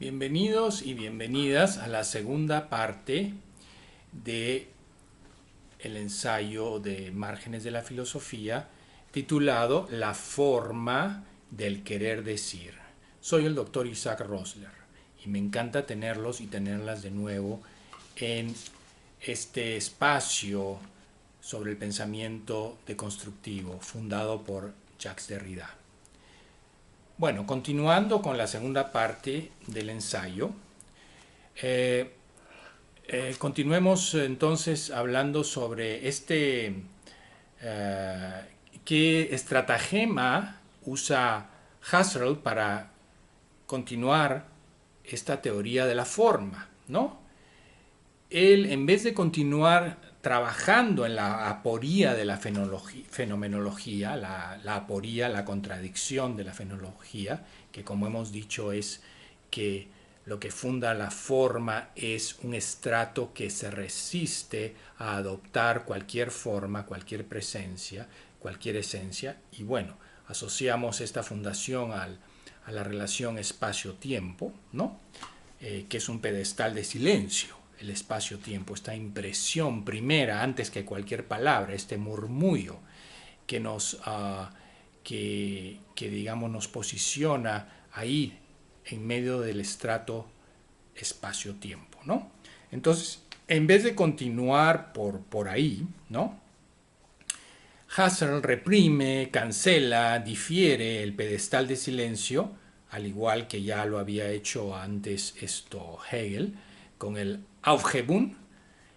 Bienvenidos y bienvenidas a la segunda parte de el ensayo de Márgenes de la Filosofía titulado La forma del querer decir. Soy el doctor Isaac Rosler y me encanta tenerlos y tenerlas de nuevo en este espacio sobre el pensamiento deconstructivo fundado por Jacques Derrida. Bueno, continuando con la segunda parte del ensayo, continuemos entonces hablando sobre qué estratagema usa Husserl para continuar esta teoría de la forma, ¿no? Él, en vez de continuar trabajando en la aporía de la fenomenología, la aporía, la contradicción de la fenomenología, que como hemos dicho es que lo que funda la forma es un estrato que se resiste a adoptar cualquier forma, cualquier presencia, cualquier esencia, y bueno, asociamos esta fundación a la relación espacio-tiempo, ¿no? Que es un pedestal de silencio, el espacio-tiempo, esta impresión primera antes que cualquier palabra, este murmullo que digamos nos posiciona ahí en medio del estrato espacio-tiempo, ¿no? Entonces, en vez de continuar por ahí, ¿no? Husserl reprime, cancela, difiere el pedestal de silencio, al igual que ya lo había hecho antes Hegel, con el Aufhebung,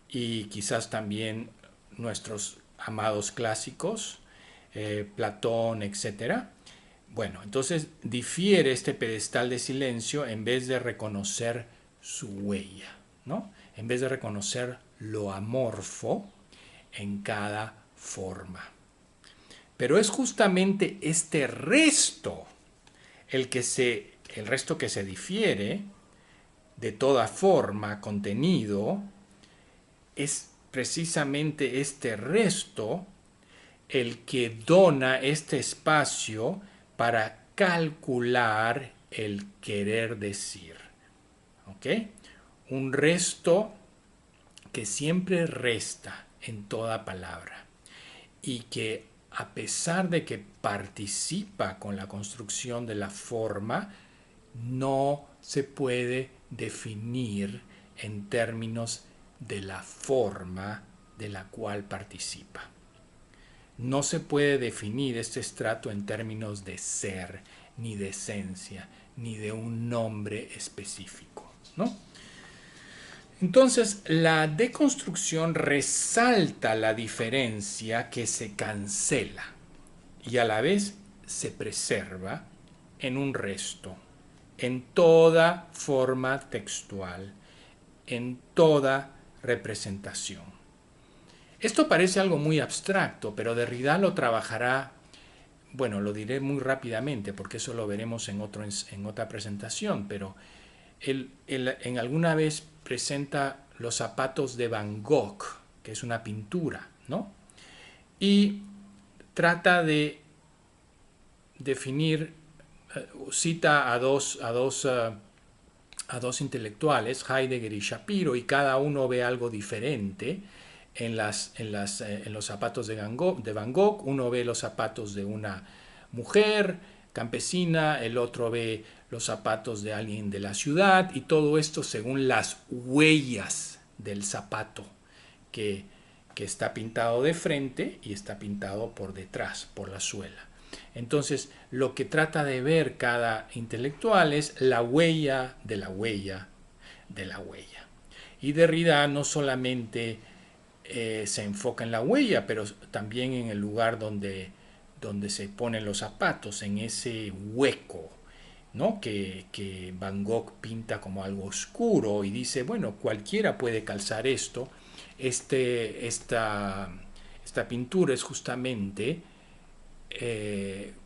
y quizás también nuestros amados clásicos, Platón, etc. Bueno, entonces difiere este pedestal de silencio en vez de reconocer su huella, ¿no? En vez de reconocer lo amorfo en cada forma. Pero es justamente este resto el resto que se difiere de toda forma, contenido, es precisamente este resto el que dona este espacio para calcular el querer decir. ¿Ok? Un resto que siempre resta en toda palabra y que a pesar de que participa con la construcción de la forma, no se puede definir en términos de la forma de la cual participa. No se puede definir este estrato en términos de ser, ni de esencia, ni de un nombre específico, ¿no? Entonces, la deconstrucción resalta la diferencia que se cancela y a la vez se preserva en un resto, en toda forma textual, en toda representación. Esto parece algo muy abstracto, pero Derrida lo trabajará, bueno, lo diré muy rápidamente porque eso lo veremos en otra presentación, pero él en alguna vez presenta los zapatos de Van Gogh, que es una pintura, ¿no? Y trata de definir, cita a dos intelectuales, Heidegger y Shapiro, y cada uno ve algo diferente en los zapatos de Van Gogh. Uno ve los zapatos de una mujer campesina, el otro ve los zapatos de alguien de la ciudad, y todo esto según las huellas del zapato que, que está pintado de frente y está pintado por detrás, por la suela. Entonces, lo que trata de ver cada intelectual es la huella de la huella de la huella. Y Derrida no solamente se enfoca en la huella, pero también en el lugar donde se ponen los zapatos, en ese hueco, ¿no? que Van Gogh pinta como algo oscuro y dice, bueno, cualquiera puede calzar esto. Esta pintura es justamente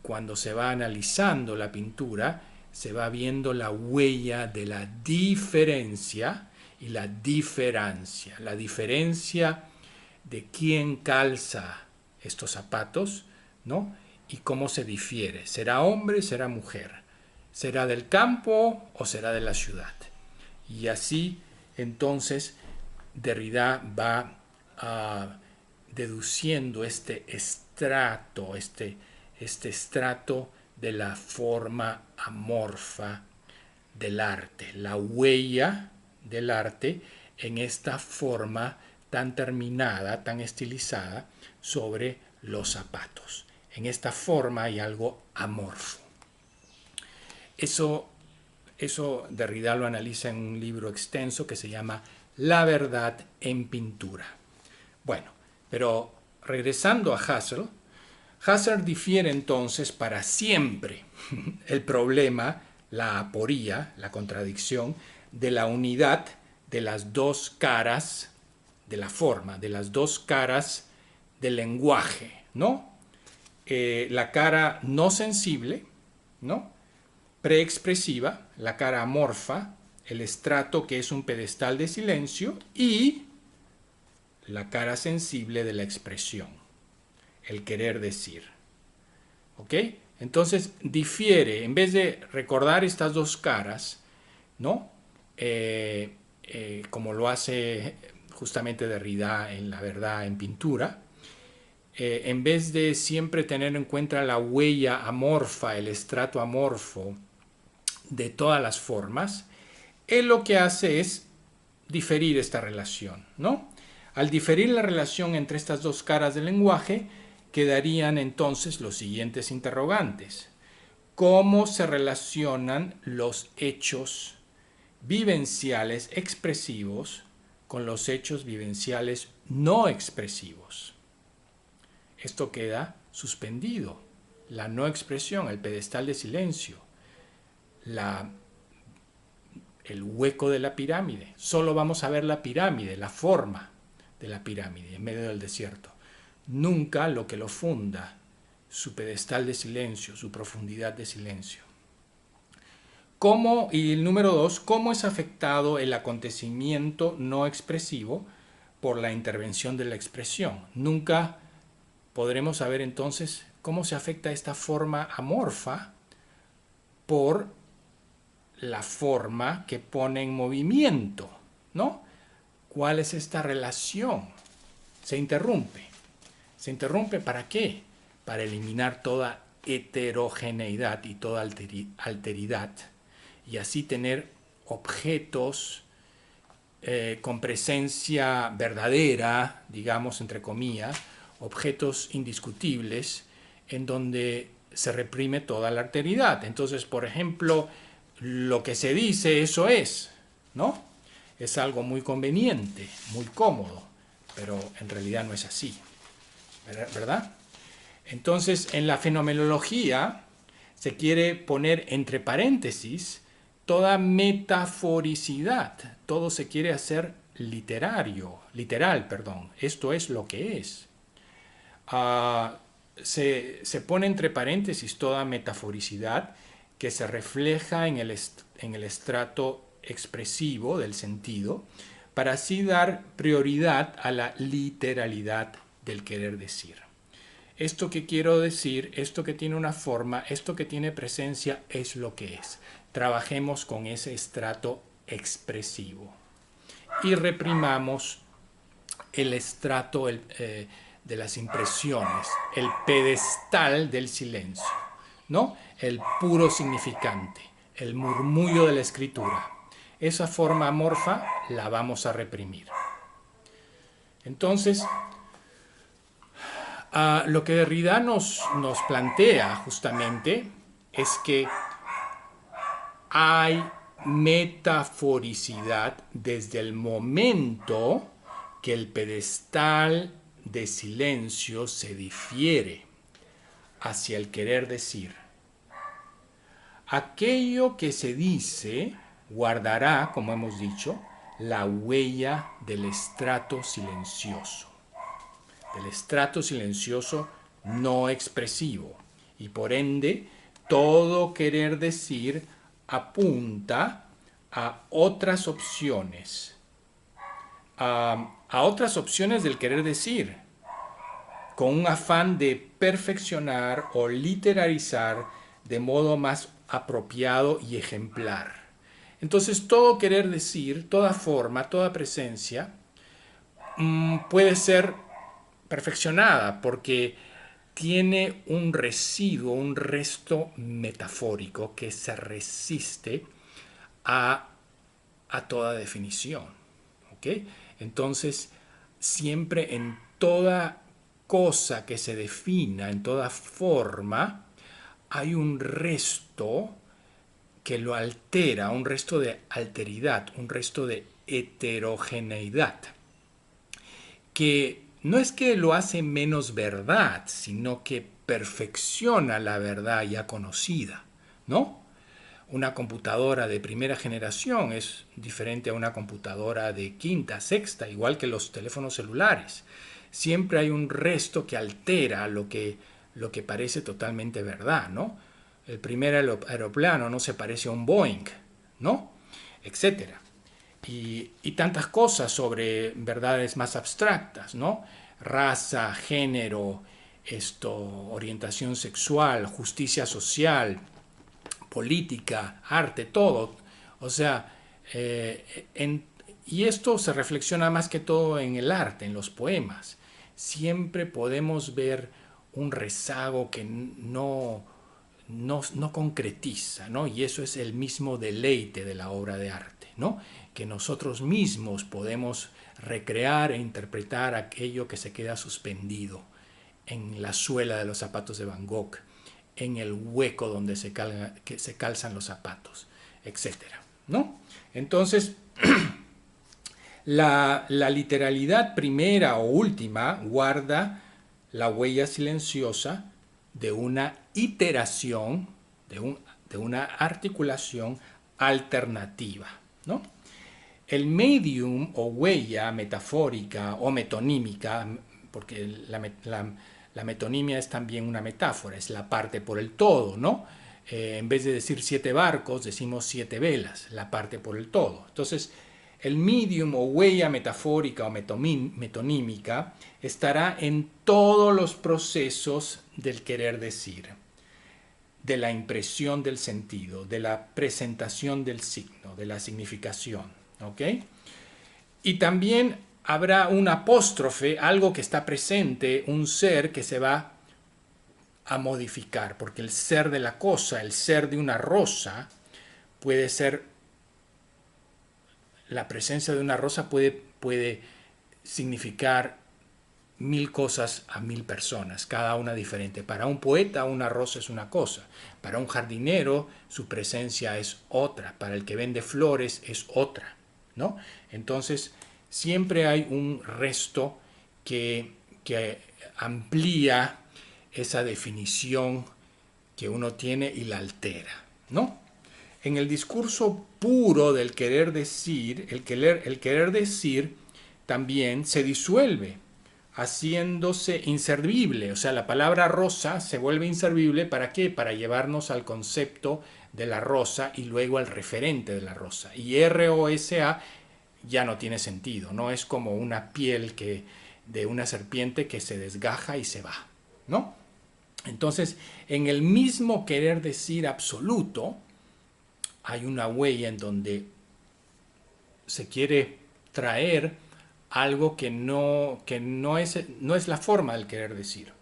cuando se va analizando la pintura, se va viendo la huella de la diferencia y la diferencia. La diferencia de quién calza estos zapatos, ¿no? Y cómo se difiere. ¿Será hombre, será mujer? ¿Será del campo o será de la ciudad? Y así, entonces, Derrida va deduciendo este estrato, este estrato de la forma amorfa del arte, la huella del arte en esta forma tan terminada, tan estilizada sobre los zapatos. En esta forma hay algo amorfo. Eso Derrida lo analiza en un libro extenso que se llama La verdad en pintura. Bueno, pero regresando a Husserl, Husserl difiere entonces para siempre el problema, la aporía, la contradicción de la unidad de las dos caras de la forma, de las dos caras del lenguaje, ¿no? La cara no sensible, ¿no? Preexpresiva, la cara amorfa, el estrato que es un pedestal de silencio, y la cara sensible de la expresión, el querer decir. ¿Ok? Entonces difiere, en vez de recordar estas dos caras, ¿no? Como lo hace justamente Derrida en La verdad en pintura, en vez de siempre tener en cuenta la huella amorfa, el estrato amorfo de todas las formas, él lo que hace es diferir esta relación, ¿no? Al diferir la relación entre estas dos caras del lenguaje, quedarían entonces los siguientes interrogantes. ¿Cómo se relacionan los hechos vivenciales expresivos con los hechos vivenciales no expresivos? Esto queda suspendido. La no expresión, el pedestal de silencio, el hueco de la pirámide. Solo vamos a ver la pirámide, la forma de la pirámide en medio del desierto. Nunca lo que lo funda, su pedestal de silencio, su profundidad de silencio. Y el número 2, ¿cómo es afectado el acontecimiento no expresivo por la intervención de la expresión? Nunca podremos saber entonces cómo se afecta esta forma amorfa por la forma que pone en movimiento, ¿no? ¿Cuál es esta relación? Se interrumpe. ¿Se interrumpe para qué? Para eliminar toda heterogeneidad y toda alteridad y así tener objetos con presencia verdadera, digamos, entre comillas, objetos indiscutibles en donde se reprime toda la alteridad. Entonces, por ejemplo, lo que se dice, eso es, ¿no? Es algo muy conveniente, muy cómodo, pero en realidad no es así, ¿verdad? Entonces, en la fenomenología se quiere poner entre paréntesis toda metaforicidad, todo se quiere hacer literal, perdón. Esto es lo que es. Se pone entre paréntesis toda metaforicidad que se refleja en el estrato expresivo del sentido, para así dar prioridad a la literalidad del querer decir. Esto que quiero decir, esto que tiene una forma, esto que tiene presencia, es lo que es. Trabajemos con ese estrato expresivo y reprimamos el estrato de las impresiones, el pedestal del silencio, ¿no? El puro significante, el murmullo de la escritura. Esa forma amorfa la vamos a reprimir. Entonces, lo que Derrida nos plantea justamente es que hay metaforicidad desde el momento que el pedestal de silencio se difiere hacia el querer decir. Aquello que se dice guardará, como hemos dicho, la huella del estrato silencioso no expresivo, y por ende todo querer decir apunta a otras opciones, a otras opciones del querer decir, con un afán de perfeccionar o literalizar de modo más apropiado y ejemplar. Entonces, todo querer decir, toda forma, toda presencia, puede ser perfeccionada porque tiene un residuo, un resto metafórico que se resiste a, a toda definición. ¿Ok? Entonces, siempre en toda cosa que se defina, en toda forma, hay un resto que lo altera, un resto de alteridad, un resto de heterogeneidad, que no es que lo hace menos verdad, sino que perfecciona la verdad ya conocida, ¿no? Una computadora de primera generación es diferente a una computadora de quinta, sexta, igual que los teléfonos celulares. Siempre hay un resto que altera lo que parece totalmente verdad, ¿no? El primer aeroplano no se parece a un Boeing, ¿no? Etcétera. Y tantas cosas sobre verdades más abstractas, ¿no? Raza, género, orientación sexual, justicia social, política, arte, todo. O sea, y esto se reflexiona más que todo en el arte, en los poemas. Siempre podemos ver un rezago que no concretiza, ¿no? Y eso es el mismo deleite de la obra de arte, ¿no? Que nosotros mismos podemos recrear e interpretar aquello que se queda suspendido en la suela de los zapatos de Van Gogh, en el hueco donde que se calzan los zapatos, etcétera, ¿no? Entonces, la literalidad primera o última guarda la huella silenciosa de una iteración, de una articulación alternativa, ¿no? El medium o huella metafórica o metonímica, porque la metonimia es también una metáfora, es la parte por el todo, ¿no? En vez de decir 7 barcos, decimos 7 velas, la parte por el todo. Entonces, el medium o huella metafórica o metonímica estará en todos los procesos del querer decir, de la impresión del sentido, de la presentación del signo, de la significación, ¿ok? Y también habrá un apóstrofe, algo que está presente, un ser que se va a modificar, porque el ser de la cosa, el ser de una rosa, puede ser, la presencia de una rosa puede significar 1000 cosas a 1000 personas, cada una diferente. Para un poeta una rosa es una cosa, para un jardinero su presencia es otra, para el que vende flores es otra, ¿no? Entonces siempre hay un resto que amplía esa definición que uno tiene y la altera, ¿no? En el discurso puro del querer decir, el querer decir también se disuelve, haciéndose inservible. O sea, la palabra rosa se vuelve inservible. ¿Para qué? Para llevarnos al concepto de la rosa y luego al referente de la rosa. Y ROSA ya no tiene sentido, no es como una piel de una serpiente que se desgaja y se va, ¿no? Entonces, en el mismo querer decir absoluto, hay una huella en donde se quiere traer algo que no es la forma del querer decir,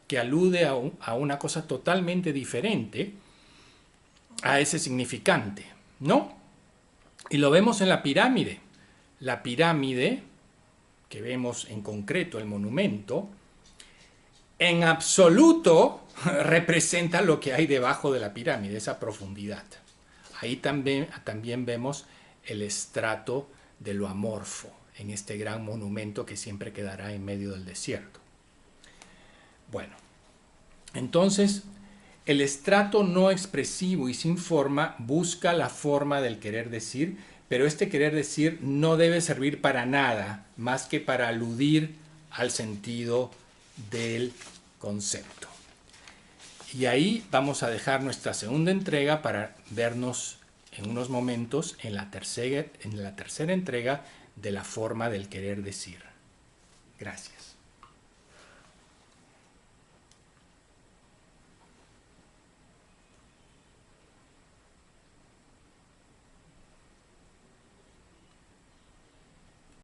que alude a una cosa totalmente diferente a ese significante, ¿no? Y lo vemos en la pirámide. La pirámide, que vemos en concreto el monumento, en absoluto representa lo que hay debajo de la pirámide, esa profundidad. Ahí también vemos el estrato de lo amorfo en este gran monumento que siempre quedará en medio del desierto. Bueno, entonces el estrato no expresivo y sin forma busca la forma del querer decir, pero este querer decir no debe servir para nada más que para aludir al sentido del concepto. Y ahí vamos a dejar nuestra segunda entrega para vernos en unos momentos en la tercera entrega de la forma del querer decir. Gracias.